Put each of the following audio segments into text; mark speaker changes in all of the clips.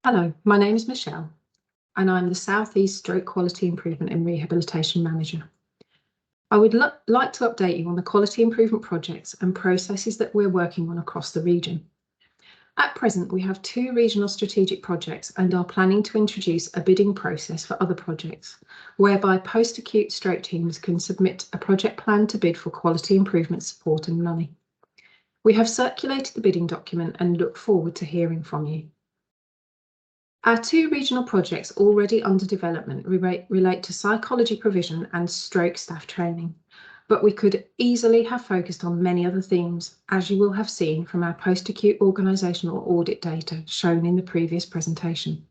Speaker 1: Hello, my name is Michelle and I'm the South East Stroke Quality Improvement and Rehabilitation Manager. I would like to update you on the quality improvement projects and processes that we're working on across the region. At present, we have 2 regional strategic projects and are planning to introduce a bidding process for other projects, whereby post-acute stroke teams can submit a project plan to bid for quality improvement support and money. We have circulated the bidding document and look forward to hearing from you. Our 2 regional projects already under development relate to psychology provision and stroke staff training, but we could easily have focused on many other themes, as you will have seen from our post-acute organisational audit data shown in the previous presentation.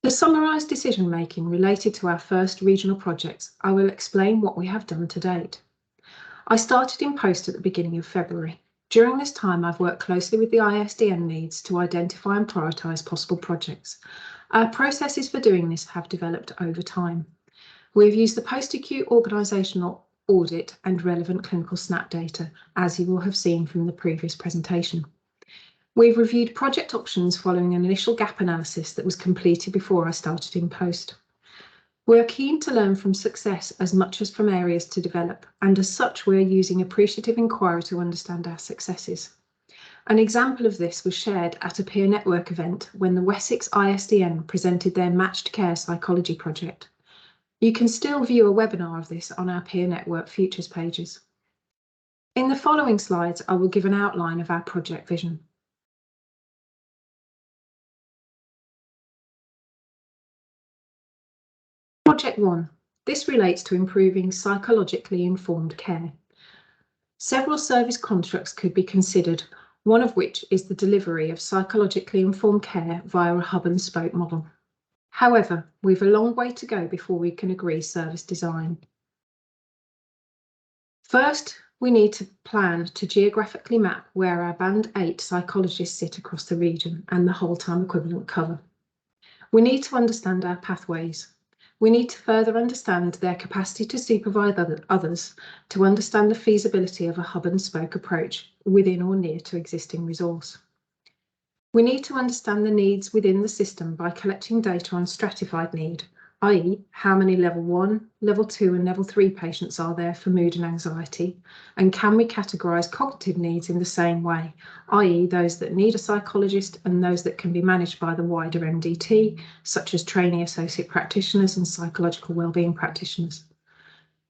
Speaker 1: To summarise decision making related to our first regional projects, I will explain what we have done to date. I started in post at the beginning of February. During this time, I've worked closely with the ISDN leads to identify and prioritise possible projects. Our processes for doing this have developed over time. We've used the post-acute organisational audit and relevant clinical SNAP data, as you will have seen from the previous presentation. We've reviewed project options following an initial gap analysis that was completed before I started in post. We are keen to learn from success as much as from areas to develop, and as such we are using appreciative inquiry to understand our successes. An example of this was shared at a peer network event when the Wessex ISDN presented their matched care psychology project. You can still view a webinar of this on our peer network futures pages. In the following slides, I will give an outline of our project vision. Project 1. This relates to improving psychologically informed care. Several service constructs could be considered, one of which is the delivery of psychologically informed care via a hub and spoke model. However, we've a long way to go before we can agree service design. First, we need to plan to geographically map where our Band 8 psychologists sit across the region and the whole time equivalent cover. We need to understand our pathways. We need to further understand their capacity to supervise others, to understand the feasibility of a hub and spoke approach within or near to existing resource. We need to understand the needs within the system by collecting data on stratified need, i.e. how many level 1, level 2 and level 3 patients are there for mood and anxiety, and can we categorise cognitive needs in the same way, i.e. those that need a psychologist and those that can be managed by the wider MDT, such as trainee associate practitioners and psychological wellbeing practitioners.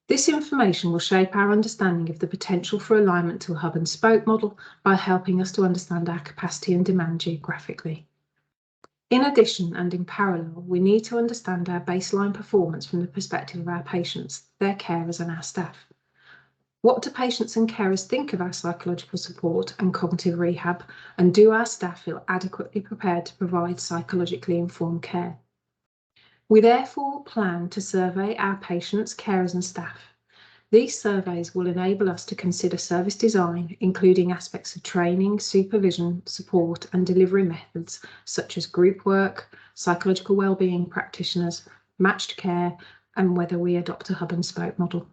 Speaker 1: This information will shape our understanding of the potential for alignment to a hub and spoke model by helping us to understand our capacity and demand geographically. In addition, and in parallel, we need to understand our baseline performance from the perspective of our patients, their carers and our staff. What do patients and carers think of our psychological support and cognitive rehab, and do our staff feel adequately prepared to provide psychologically informed care? We therefore plan to survey our patients, carers and staff. These surveys will enable us to consider service design, including aspects of training, supervision, support and delivery methods such as group work, psychological wellbeing practitioners, matched care, and whether we adopt a hub and spoke model.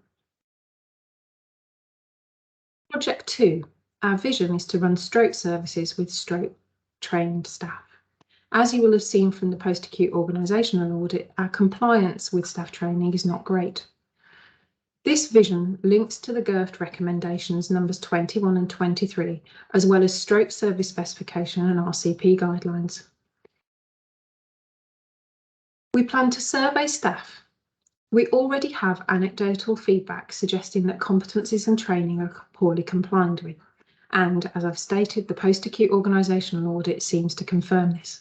Speaker 1: Project 2. Our vision is to run stroke services with stroke trained staff. As you will have seen from the post-acute organisational audit, our compliance with staff training is not great. This vision links to the GIRFT recommendations numbers 21 and 23, as well as stroke service specification and RCP guidelines. We plan to survey staff. We already have anecdotal feedback suggesting that competencies and training are poorly complied with, and as I've stated, the post-acute organisational audit seems to confirm this.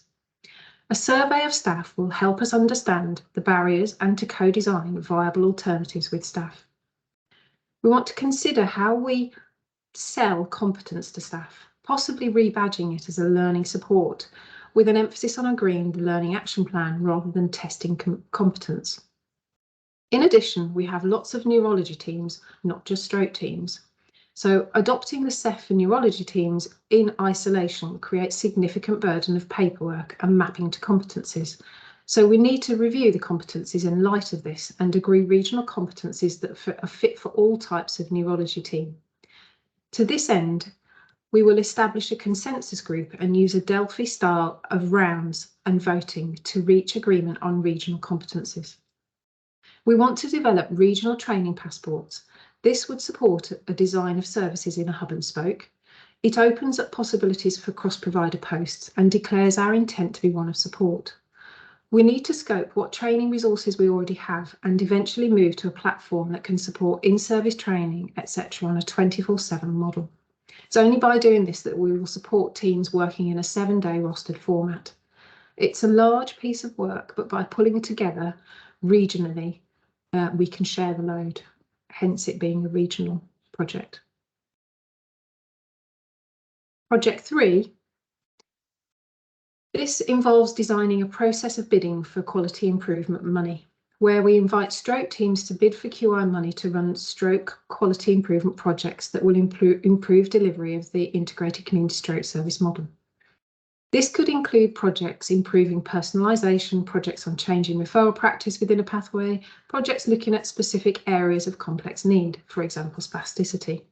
Speaker 1: A survey of staff will help us understand the barriers and to co-design viable alternatives with staff. We want to consider how we sell competence to staff, possibly rebadging it as a learning support, with an emphasis on agreeing the learning action plan rather than testing competence. In addition, we have lots of neurology teams, not just stroke teams. So adopting the CEF for neurology teams in isolation creates significant burden of paperwork and mapping to competencies. So we need to review the competencies in light of this and agree regional competencies that are fit for all types of neurology team. To this end, We will establish a consensus group and use a Delphi style of rounds and voting to reach agreement on regional competencies. We want to develop regional training passports. This would support a design of services in a hub and spoke. It opens up possibilities for cross-provider posts and declares our intent to be one of support. We need to scope what training resources we already have and eventually move to a platform that can support in-service training, etc. on a 24/7 model. It's only by doing this that we will support teams working in a 7-day rostered format. It's a large piece of work, but by pulling it together regionally, we can share the load, hence it being a regional project. Project 3. This involves designing a process of bidding for quality improvement money, where we invite stroke teams to bid for QI money to run stroke quality improvement projects that will improve delivery of the integrated community stroke service model. This could include projects improving personalisation, projects on changing referral practice within a pathway, projects looking at specific areas of complex need, for example, spasticity.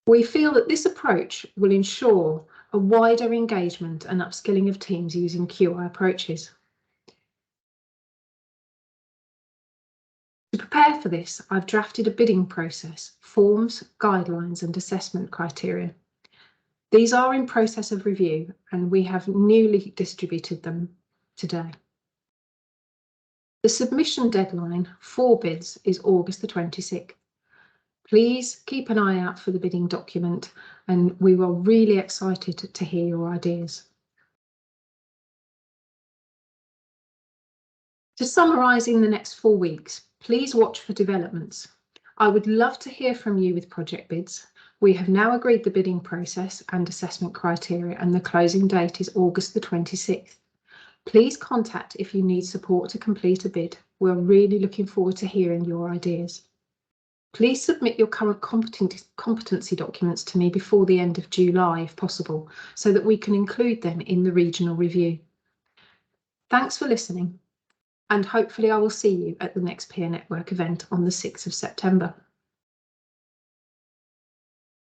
Speaker 1: We feel that this approach will ensure a wider engagement and upskilling of teams using QI approaches. To prepare for this, I've drafted a bidding process, forms, guidelines and assessment criteria. These are in process of review and we have newly distributed them today. The submission deadline for bids is August the 26th. Please keep an eye out for the bidding document and we were really excited to hear your ideas. To summarise in the next 4 weeks, please watch for developments. I would love to hear from you with project bids. We have now agreed the bidding process and assessment criteria and the closing date is August the 26th. Please contact if you need support to complete a bid. We're really looking forward to hearing your ideas. Please submit your current competency documents to me before the end of July if possible, so that we can include them in the regional review. Thanks for listening, and hopefully I will see you at the next Peer Network event on the 6th of September.